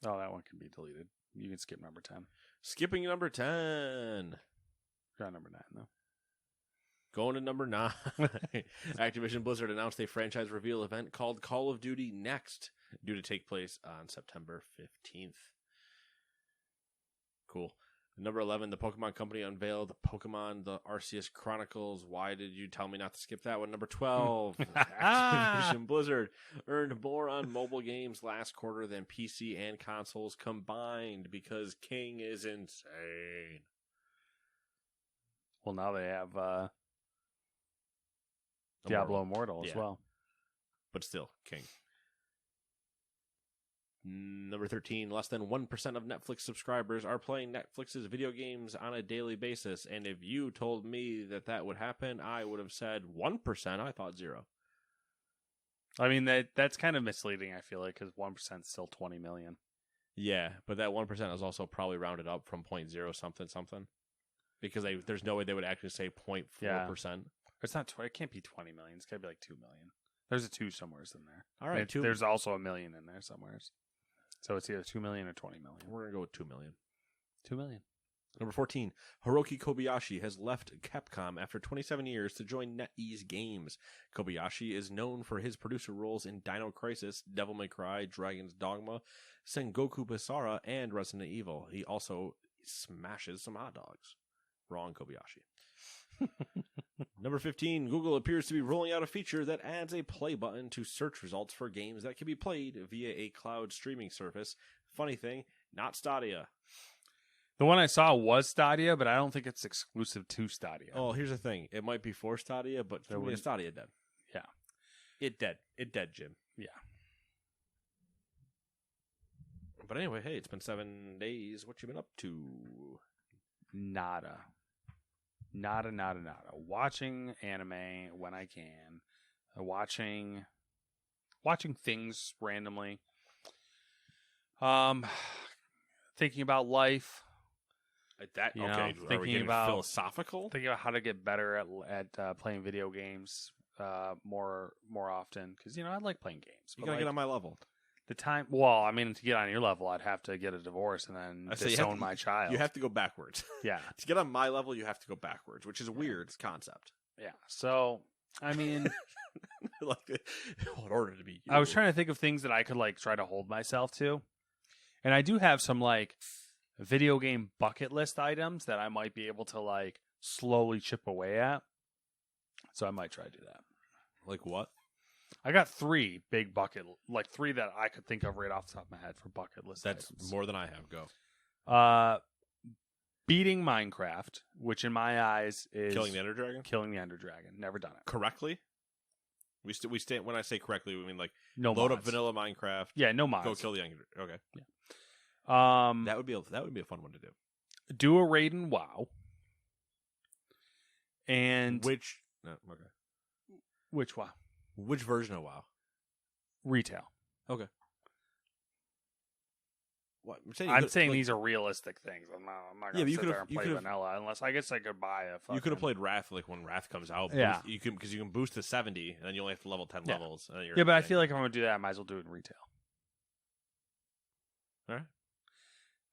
Oh, that one can be deleted. You can skip number 10. Skipping number 10. Got number 9, though. Going to number 9. Activision Blizzard announced a franchise reveal event called Call of Duty Next, due to take place on September 15th. Cool. Number 11, the Pokemon Company unveiled Pokemon The Arceus Chronicles. Why did you tell me not to skip that one? Number 12, Activision Blizzard earned more on mobile games last quarter than PC and consoles combined because King is insane. Well, now they have Diablo Immortal as well. But still, King. Number 13, less than 1% of Netflix subscribers are playing Netflix's video games on a daily basis. And if you told me that would happen, I would have said 1%. I thought 0. I mean, that's kind of misleading, I feel like, because 1% is still 20 million. Yeah, but that 1% is also probably rounded up from 0.0 something. Because there's no way they would actually say 0.4%. Yeah. It's not. It can't be 20 million. It's got to be like 2 million. There's a 2 somewhere in there. All right. There's also a million in there somewhere. So it's either 2 million or 20 million. We're going to go with 2 million. 2 million. Number 14, Hiroki Kobayashi has left Capcom after 27 years to join NetEase Games. Kobayashi is known for his producer roles in Dino Crisis, Devil May Cry, Dragon's Dogma, Sengoku Basara, and Resident Evil. He also smashes some hot dogs. Wrong, Kobayashi. Number 15, Google appears to be rolling out a feature that adds a play button to search results for games that can be played via a cloud streaming service. Funny thing, not Stadia. The one I saw was Stadia, but I don't think it's exclusive to Stadia. Oh, here's the thing. It might be for Stadia, but for me, Stadia dead. Yeah. It dead, Jim. Yeah. But anyway, hey, it's been 7 days. What you been up to? Nada. Watching anime when I can. Watching things randomly. Thinking about life. That You know, okay? Are we thinking getting about- philosophical? Thinking about how to get better at playing video games more often, because I like playing games. You but, gotta like, get on my level. the time. Well, I mean, to get on your level, I'd have to get a divorce and then I say you have disown to- my child. You have to go backwards. Yeah, To get on my level, you have to go backwards, which is a weird concept. yeah. So, I mean, Like, in order to be, I was trying to think of things that I could like try to hold myself to, and I do have some like video game bucket list items that I might be able to like slowly chip away at. So I might try to do that. Like what? I got three that I could think of right off the top of my head for bucket list That's items. more than I have. Go. Beating Minecraft, which in my eyes is Killing the Ender Dragon Killing the Ender Dragon. Never done it. correctly. We stand when I say correctly, we mean like No load mods. up vanilla Minecraft. Yeah, no mods. Go kill the Ender. Okay, that would be a fun one to do. Do a raid in WoW. And Which okay. which WoW? Which version of WoW? Retail. Okay. What I'm saying these are realistic things. I'm not Yeah, gonna but you sit there could've- and you play could've- vanilla unless I guess I could buy a fucking... you could have played Wrath like when Wrath comes out. Yeah. You can because you can boost to 70 and then you only have to level 10 Yeah. levels. And then you're Yeah, but I feel like if I'm gonna do that, I might as well do it in retail. All right.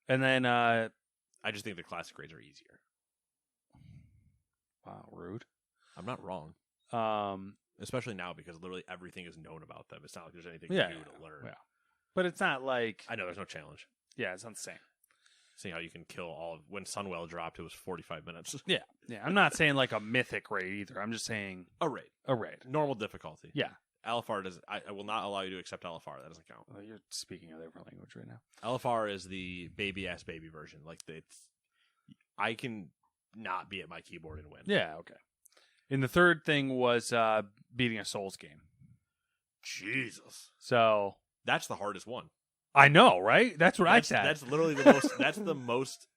And then I just think the classic raids are easier. wow, rude. I'm not wrong. Especially now because literally everything is known about them. It's not like there's anything Yeah, new to learn. yeah. But it's not like I know there's no challenge. yeah, it's not the same. Seeing how you can kill all of when Sunwell dropped, it was 45 minutes. Yeah. I'm not saying like a mythic raid either. I'm just saying A raid, a raid. normal difficulty. Yeah. LFR does. I will not allow you to accept LFR. That doesn't count. Well, you're speaking a different language right now. LFR is the baby ass baby version. Like I can not be at my keyboard and win. Yeah, okay. And the third thing was beating a Souls game. Jesus, So that's the hardest one. I know, right? That's what I said. That's literally the most. That's the most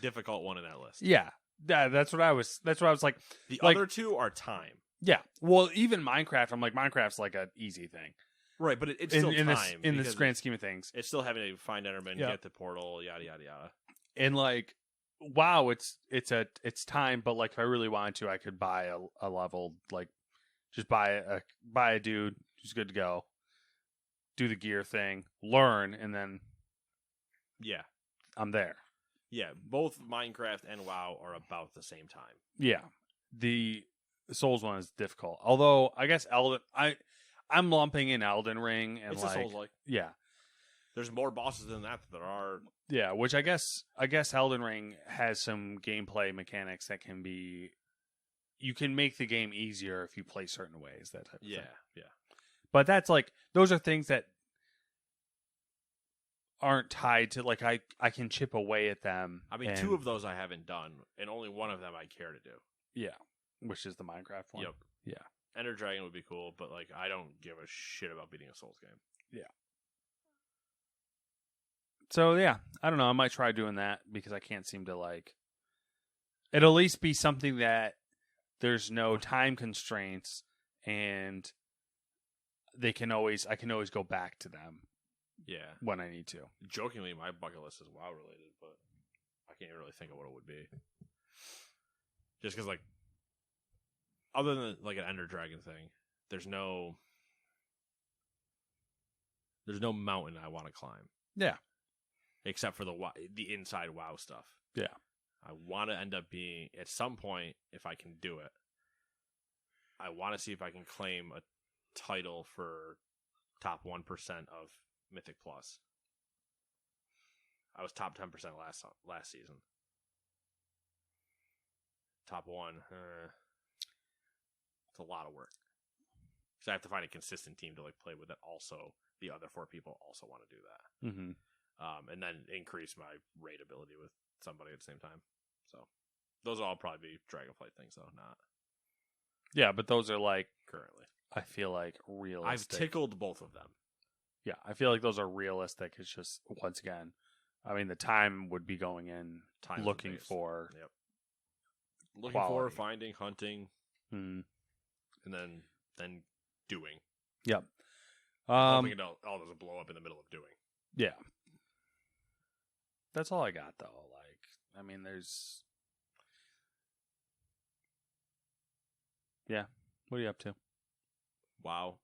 difficult one in that list. Yeah. That's what I was like. The Like- other two are time. Yeah. Well, even Minecraft, I'm like, Minecraft's like an easy thing. Right, but it's still in time. this because grand scheme of things. it's still having to find Enderman, Yeah. get the portal, yada yada yada. And like, wow, it's time, but like if I really wanted to, I could buy a level, like just buy a dude who's good to go, do the gear thing, learn, and then Yeah, I'm there. yeah. Both Minecraft and WoW are about the same time. Yeah. The Souls one is difficult. Although I guess I'm lumping in Elden Ring and It's like a Souls-like. yeah. There's more bosses than that there are. Yeah, which I guess Elden Ring has some gameplay mechanics that can be you can make the game easier if you play certain ways, that type of Yeah, thing. yeah. But that's like those are things that aren't tied to like I can chip away at them. I mean, and- two of those I haven't done, and only one of them I care to do. yeah, which is the Minecraft one. Yep. Yeah. Ender Dragon would be cool, but like I don't give a shit about beating a Souls game. So yeah, I don't know. I might try doing that because I can't seem to like. It'll at least be something that there's no time constraints, and I can always go back to them Yeah. when I need to. Jokingly, my bucket list is WoW related, but I can't even really think of what it would be. Just because, like, other than like an Ender Dragon thing, there's no mountain I want to climb. Yeah. Except for the inside WoW stuff. Yeah. I want to end up being at some point, if I can do it. I want to see if I can claim a title for top 1% of Mythic Plus. I was top 10% last season. Top 1, it's a lot of work. So I have to find a consistent team to like play with that. Also, the other 4 people also want to do that. Mm-hmm. And then increase my raid ability with somebody at the same time. So those will all probably be Dragonflight things, though, not Yeah, but those are like currently. I feel like I've realistic. tickled both of them. Yeah, I feel like those are realistic. It's just once again, I mean, the time would be going in time is the looking biggest. for. Yep. Looking quality. for, finding, hunting, Hmm. and then doing. Yep. Hoping it all doesn't blow up in the middle of doing. Yeah. That's all I got, though. Like, I mean, there's. Yeah. What are you up to? WoW.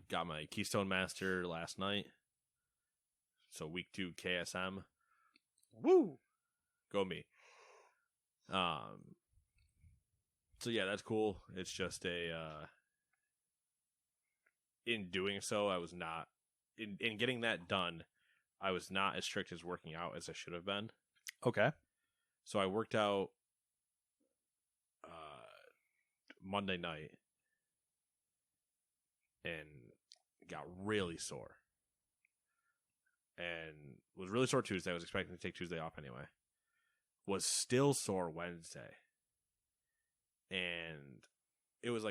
Got my Keystone Master last night. So week 2 KSM. Woo! Go me. So yeah, that's cool. It's just in doing so, I was not in getting that done. I was not as strict as working out as I should have been. Okay. So I worked out Monday night and got really sore. And was really sore Tuesday. I was expecting to take Tuesday off anyway. Was still sore Wednesday. And it was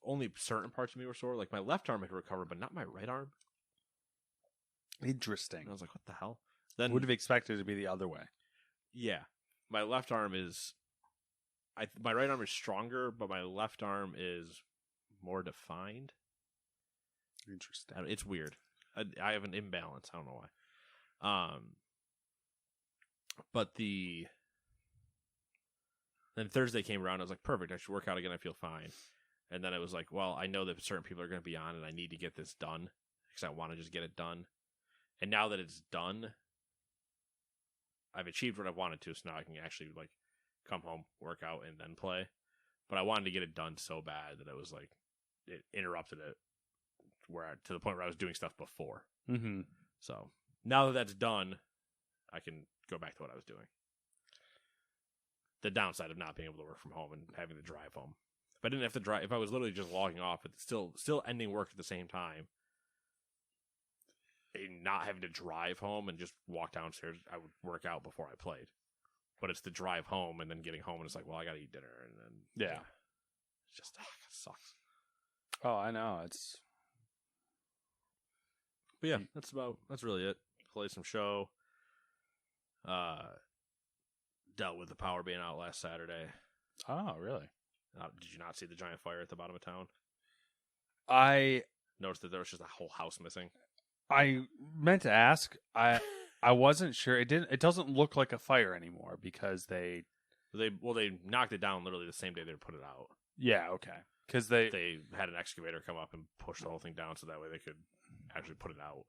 only certain parts of me were sore. Like my left arm had recovered, but not my right arm. Interesting. And I was like, what the hell? Then Would have expected it to be the other way. Yeah. My left arm is my right arm is stronger, but my left arm is more defined. Interesting. It's weird. I have an imbalance. I don't know why. But then Thursday came around. I was like, perfect. I should work out again. I feel fine. And then it was like, well, I know that certain people are going to be on, and I need to get this done because I want to just get it done. And now that it's done, I've achieved what I wanted to. So now I can actually like come home, work out, and then play. But I wanted to get it done so bad that it was like it interrupted it to the point where I was doing stuff before. Mm-hmm. So now that that's done, I can go back to what I was doing. The downside of not being able to work from home and having to drive home. If I didn't have to drive, if I was literally just logging off, but still ending work at the same time, and not having to drive home and just walk downstairs, I would work out before I played. But it's the drive home and then getting home, and it's like, well, I got to eat dinner, and then Yeah. it just it sucks. Oh, I know. It's. But yeah, that's really it. Play some show. Dealt with the power being out last Saturday. Oh, really? Did you not see the giant fire at the bottom of town? I Noticed that there was just a whole house missing. I meant to ask. I wasn't sure. It doesn't look like a fire anymore because they knocked it down literally the same day they put it out. Yeah, okay. Because they had an excavator come up and push the whole thing down so that way they could actually put it out.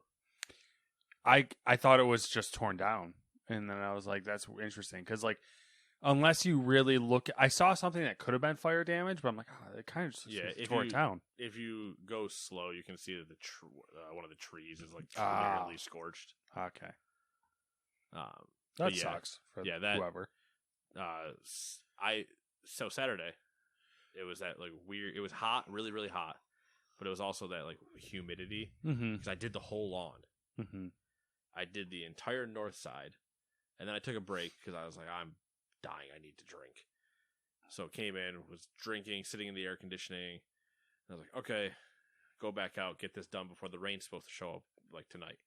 I thought it was just torn down, and then I was like, that's interesting because like unless you really look, I saw something that could have been fire damage, but I'm like, oh, it kind of just tore it down. If you go slow, you can see that one of the trees is like clearly scorched. Okay, that sucks for whoever. So Saturday, it was that like weird. It was hot, really really hot, but it was also that like humidity because I did the whole lawn. Mm-hmm. I did the entire north side, and then I took a break because I was like, I'm dying. I need to drink. So came in, was drinking, sitting in the air conditioning. And I was like, okay, go back out, get this done before the rain's supposed to show up like tonight.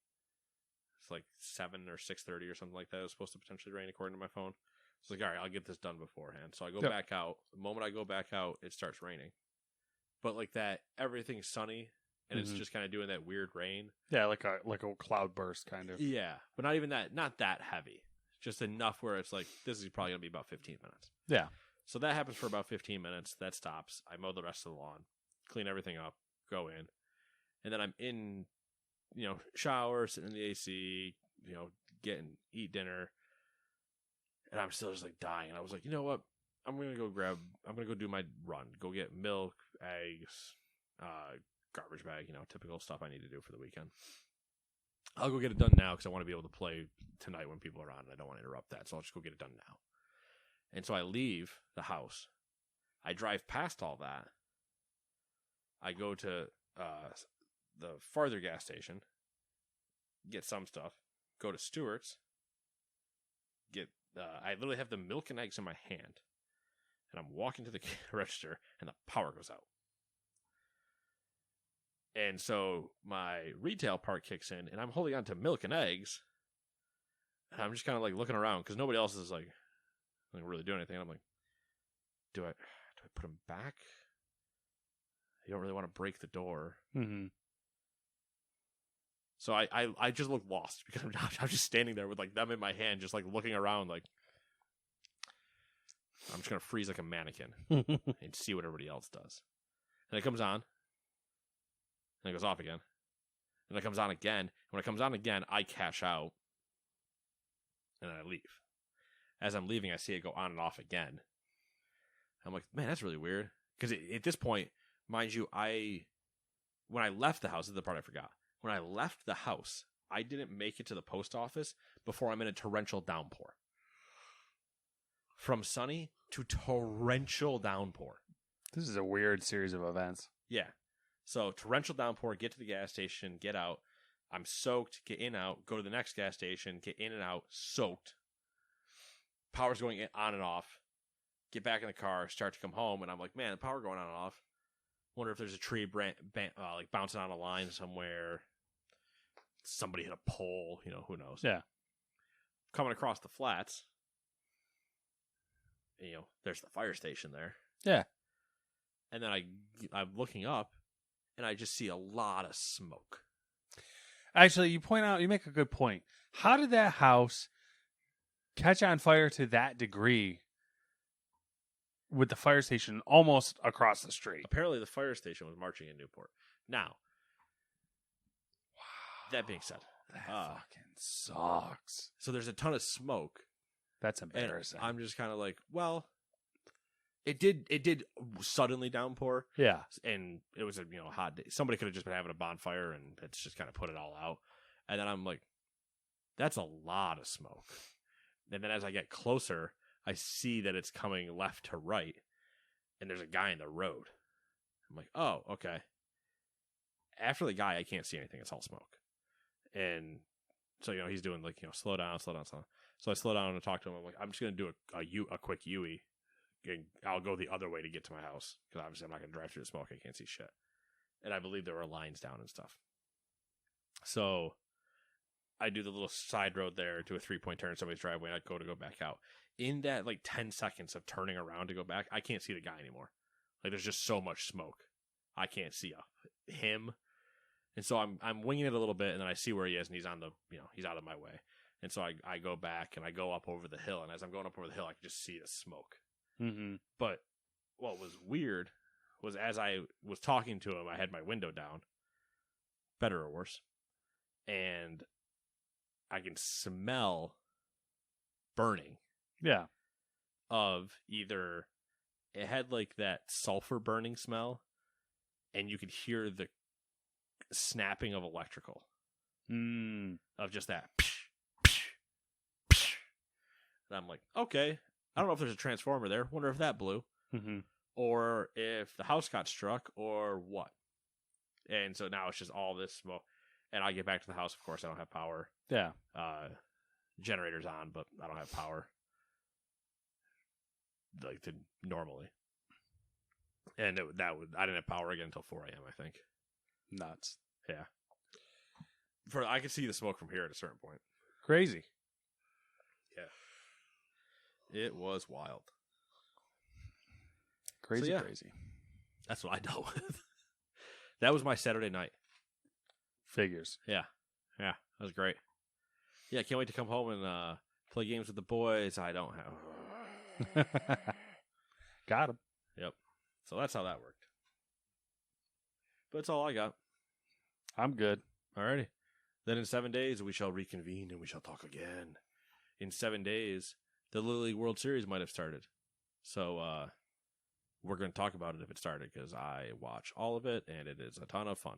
It's like 7 or 6:30 or something like that. It was supposed to potentially rain according to my phone. So I was like, all right, I'll get this done beforehand. So I go back out. The moment I go back out, it starts raining. But like that, everything's sunny. And it's just kind of doing that weird rain. Yeah, like a cloud burst kind of. Yeah, but not even that. Not that heavy. Just enough where it's like, this is probably going to be about 15 minutes. Yeah. So that happens for about 15 minutes. That stops. I mow the rest of the lawn, clean everything up, go in. And then I'm in, shower, sitting in the AC, eat dinner. And I'm still just like dying. And I was like, you know what? I'm going to go do my run. Go get milk, eggs, garbage bag, typical stuff I need to do for the weekend. I'll go get it done now because I want to be able to play tonight when people are on, and I don't want to interrupt that, so I'll just go get it done now. And so I leave the house. I drive past all that. I go to the farther gas station, get some stuff, go to Stewart's, I literally have the milk and eggs in my hand, and I'm walking to the register, and the power goes out. And so my retail part kicks in, and I'm holding on to milk and eggs. And I'm just kind of like looking around because nobody else is like really doing anything. I'm like, do I put him back? You don't really want to break the door. Mm-hmm. So I just look lost because I'm just standing there with like them in my hand, just like looking around like I'm just going to freeze like a mannequin and see what everybody else does. And it comes on. And it goes off again. And it comes on again. And when it comes on again, I cash out. And then I leave. As I'm leaving, I see it go on and off again. I'm like, man, that's really weird. Because at this point, mind you, when I left the house, this is the part I forgot. When I left the house, I didn't make it to the post office before I'm in a torrential downpour. From sunny to torrential downpour. This is a weird series of events. Yeah. So torrential downpour, get to the gas station, get out. I'm soaked, get in, out, go to the next gas station, get in and out, soaked. Power's going on and off. Get back in the car, start to come home, and I'm like, man, the power going on and off. Wonder if there's a tree like bouncing on a line somewhere. Somebody hit a pole, who knows? Yeah. Coming across the flats, there's the fire station there. Yeah. And then I'm looking up, and I just see a lot of smoke. Actually, you make a good point. How did that house catch on fire to that degree with the fire station almost across the street? Apparently, the fire station was marching in Newport. Now, that being said, that fucking sucks. So there's a ton of smoke. That's embarrassing. I'm just kind of like, well, it did suddenly downpour. Yeah. And it was a hot day. Somebody could have just been having a bonfire and it's just kind of put it all out. And then I'm like, that's a lot of smoke. And then as I get closer, I see that it's coming left to right. And there's a guy in the road. I'm like, oh, okay. After the guy, I can't see anything. It's all smoke. And so, he's doing like, slow down, slow down, slow down. So I slow down and talk to him. I'm like, I'm just going to do a quick U-E. And I'll go the other way to get to my house. Because obviously I'm not going to drive through the smoke. I can't see shit. And I believe there were lines down and stuff. So I do the little side road there to a 3-point turn in somebody's driveway. And I go back out. In that like 10 seconds of turning around to go back, I can't see the guy anymore. Like there's just so much smoke. I can't see him. And so I'm winging it a little bit, and then I see where he is, and he's on the, he's out of my way. And so I go back, and I go up over the hill, and as I'm going up over the hill, I can just see the smoke. Mm-hmm. But what was weird was as I was talking to him, I had my window down, better or worse, and I can smell burning. Yeah. Of either, it had like that sulfur burning smell, and you could hear the snapping of electrical of just that and I'm like, okay, I don't know if there's a transformer there, wonder if that blew, or if the house got struck or what. And so now it's just all this smoke, and I get back to the house. Of course I don't have power. Generator's on, but I don't have power like normally, and I didn't have power again until 4 a.m. I think. Nuts. Yeah. I could see the smoke from here at a certain point. Crazy. Yeah. It was wild. Crazy. That's what I dealt with. That was my Saturday night. Figures. Yeah. Yeah. That was great. Yeah, can't wait to come home and play games with the boys. I don't have. Got him. Yep. So that's how that worked. But that's all I got. I'm good. Alrighty. Then in 7 days, we shall reconvene and we shall talk again. In 7 days, the Little League World Series might have started. So we're going to talk about it if it started because I watch all of it and it is a ton of fun.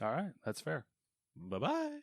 All right. That's fair. Bye-bye.